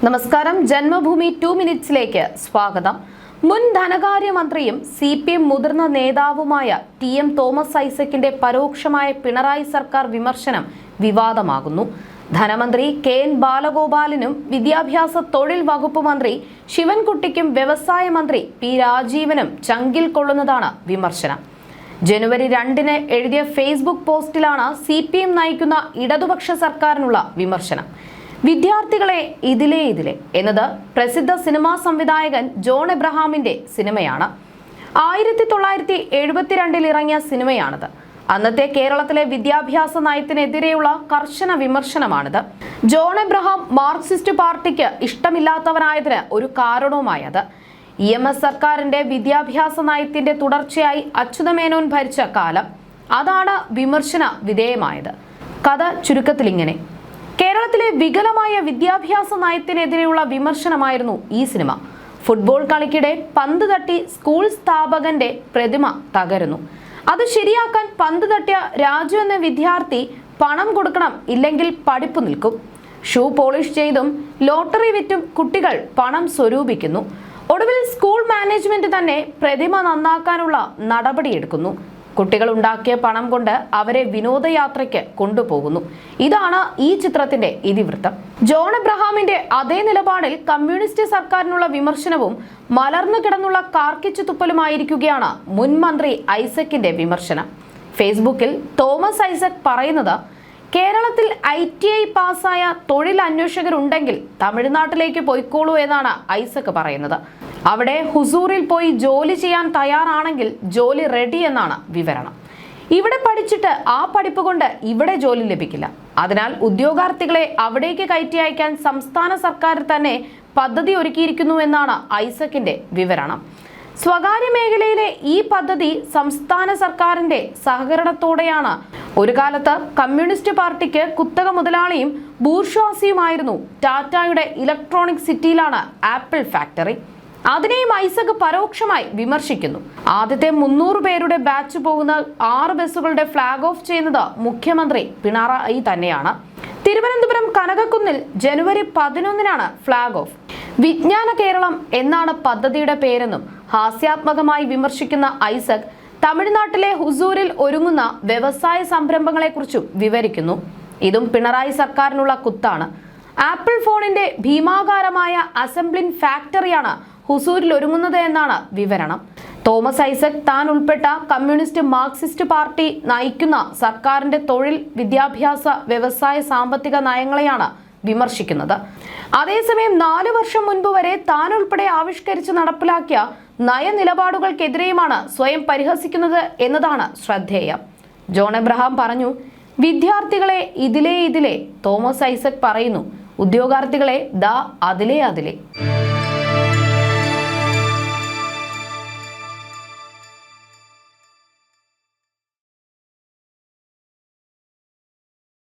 നമസ്കാരം. ജന്മഭൂമി 2 മിനിറ്റ്സിലേക്ക് സ്വാഗതം. മുൻ ധനകാര്യമന്ത്രിയും CPM മുതിർന്ന നേതാവുമായ TM തോമസ് ഐസക്കിന്റെ പരോക്ഷമായ പിണറായി സർക്കാർ വിമർശനം വിവാദമാകുന്നു. ധനമന്ത്രി KN ബാലഗോപാലിനും വിദ്യാഭ്യാസ തൊഴിൽ വകുപ്പ് മന്ത്രി ശിവൻകുട്ടിക്കും വ്യവസായ മന്ത്രി P രാജീവനും ചങ്കിൽ കൊള്ളുന്നതാണ് വിമർശനം. ജനുവരി 2-ന് എഴുതിയ ഫേസ്ബുക്ക് പോസ്റ്റിലാണ് CPM നയിക്കുന്ന ഇടതുപക്ഷ സർക്കാരിനുള്ള വിമർശനം. വിദ്യാർത്ഥികളെ ഇതിലേ എന്നത് പ്രസിദ്ധ സിനിമാ സംവിധായകൻ ജോൺ എബ്രഹാമിന്റെ സിനിമയാണ്. 1972 ഇറങ്ങിയ സിനിമയാണിത്. അന്നത്തെ കേരളത്തിലെ വിദ്യാഭ്യാസ നയത്തിനെതിരെയുള്ള കർശന വിമർശനമാണിത്. ജോൺ എബ്രഹാം മാർക്സിസ്റ്റ് പാർട്ടിക്ക് ഇഷ്ടമില്ലാത്തവനായതിന് ഒരു കാരണവുമായത് EMS സർക്കാരിന്റെ വിദ്യാഭ്യാസ നയത്തിന്റെ തുടർച്ചയായി അച്യുതമേനോൻ ഭരിച്ച കാലം. അതാണ് വിമർശന വിധേയമായത്. കഥ ചുരുക്കത്തിൽ ഇങ്ങനെ: കേരളത്തിലെ വികലമായ വിദ്യാഭ്യാസ നയത്തിനെതിരെയുള്ള വിമർശനമായിരുന്നു ഈ സിനിമ. ഫുട്ബോൾ കളിക്കിടെ പന്ത് തട്ടി സ്കൂൾ സ്ഥാപകന്റെ പ്രതിമ തകരുന്നു. അത് ശരിയാക്കാൻ പന്ത് തട്ടിയ രാജു എന്ന വിദ്യാർത്ഥി പണം കൊടുക്കണം, ഇല്ലെങ്കിൽ പഠിപ്പ് നിൽക്കും. ഷൂ പോളിഷ് ചെയ്തും ലോട്ടറി വിറ്റും കുട്ടികൾ പണം സ്വരൂപിക്കുന്നു. ഒടുവിൽ സ്കൂൾ മാനേജ്മെന്റ് തന്നെ പ്രതിമ നന്നാക്കാനുള്ള നടപടിയെടുക്കുന്നു. കുട്ടികൾ ഉണ്ടാക്കിയ പണം കൊണ്ട് അവരെ വിനോദയാത്രയ്ക്ക് കൊണ്ടുപോകുന്നു. ഇതാണ് ഈ ചിത്രത്തിന്റെ ഇതിവൃത്തം. ജോൺ എബ്രഹാമിന്റെ അതേ നിലപാടിൽ കമ്മ്യൂണിസ്റ്റ് സർക്കാരിനുള്ള വിമർശനവും മലർന്നു കിടന്നുള്ള കാർക്കിച്ചു തുപ്പലുമായിരിക്കുകയാണ് മുൻ മന്ത്രി ഐസക്കിന്റെ വിമർശനം. ഫേസ്ബുക്കിൽ തോമസ് ഐസക് പറയുന്നത്: കേരളത്തിൽ ITI പാസ്സായ തൊഴിൽ അന്വേഷകരുണ്ടെങ്കിൽ തമിഴ്നാട്ടിലേക്ക് പോയിക്കോളൂ എന്നാണ് ഐസക് പറയുന്നത്. അവിടെ ഹുസൂറിൽ പോയി ജോലി ചെയ്യാൻ തയ്യാറാണെങ്കിൽ ജോലി റെഡി എന്നാണ് വിവരണം. ഇവിടെ പഠിച്ചിട്ട് ആ പഠിപ്പ് കൊണ്ട് ഇവിടെ ജോലി ലഭിക്കില്ല. അതിനാൽ ഉദ്യോഗാർത്ഥികളെ അവിടേക്ക് കയറ്റി അയക്കാൻ സംസ്ഥാന സർക്കാർ തന്നെ പദ്ധതി ഒരുക്കിയിരിക്കുന്നു എന്നാണ് ഐസക്കിന്റെ വിവരണം. സ്വകാര്യ മേഖലയിലെ ഈ പദ്ധതി സംസ്ഥാന സർക്കാരിന്റെ സഹകരണത്തോടെയാണ്. ഒരു കാലത്ത് കമ്മ്യൂണിസ്റ്റ് പാർട്ടിക്ക് കുത്തക മുതലാളിയും ബൂർഷ്വാസിയുമായിരുന്നു ടാറ്റയുടെ ഇലക്ട്രോണിക് സിറ്റിയിലാണ് ആപ്പിൾ ഫാക്ടറി. അതിനെയും ഐസക് പരോക്ഷമായി വിമർശിക്കുന്നു. ആദ്യത്തെ 300 പേരുടെ ബാച്ച് പോകുന്ന 6 ബസ്സുകളുടെ ഫ്ലാഗ് ഓഫ് ചെയ്യുന്നത് മുഖ്യമന്ത്രി പിണറായി തന്നെയാണ്. തിരുവനന്തപുരം കനകക്കുന്നിൽ ജനുവരി 11-നാണ് ഫ്ലാഗ് ഓഫ്. വിജ്ഞാന കേരളം എന്നാണ് പദ്ധതിയുടെ പേരെന്നും ഹാസ്യാത്മകമായി വിമർശിക്കുന്ന ഐസക് തമിഴ്നാട്ടിലെ ഹുസൂരിൽ ഒരുങ്ങുന്ന വ്യവസായ സംരംഭങ്ങളെക്കുറിച്ചും വിവരിക്കുന്നു. ഇതും പിണറായി സർക്കാരിനുള്ള കുത്താണ്. ആപ്പിൾ ഫോണിന്റെ ഭീമാകാരമായ അസംബ്ലിംഗ് ഫാക്ടറിയാണ് ഹുസൂരിൽ ഒരുങ്ങുന്നത് എന്നാണ് വിവരണം. തോമസ് ഐസക് താൻ ഉൾപ്പെട്ട കമ്മ്യൂണിസ്റ്റ് മാർക്സിസ്റ്റ് പാർട്ടി നയിക്കുന്ന സർക്കാരിന്റെ തൊഴിൽ, വിദ്യാഭ്യാസ, വ്യവസായ, സാമ്പത്തിക നയങ്ങളെയാണ് വിമർശിക്കുന്നത്. അതേസമയം 4 വർഷം മുൻപ് വരെ താൻ ഉൾപ്പെടെ ആവിഷ്കരിച്ച് നടപ്പിലാക്കിയ നയനിലപാടുകൾക്കെതിരെയുമാണ് സ്വയം പരിഹസിക്കുന്നത് എന്നതാണ് ശ്രദ്ധേയം. ജോൺ എബ്രഹാം പറഞ്ഞു: വിദ്യാർത്ഥികളെ ഇതിലേ. തോമസ് ഐസക് പറയുന്നു: ഉദ്യോഗാർത്ഥികളെ ദാ അതിലേ.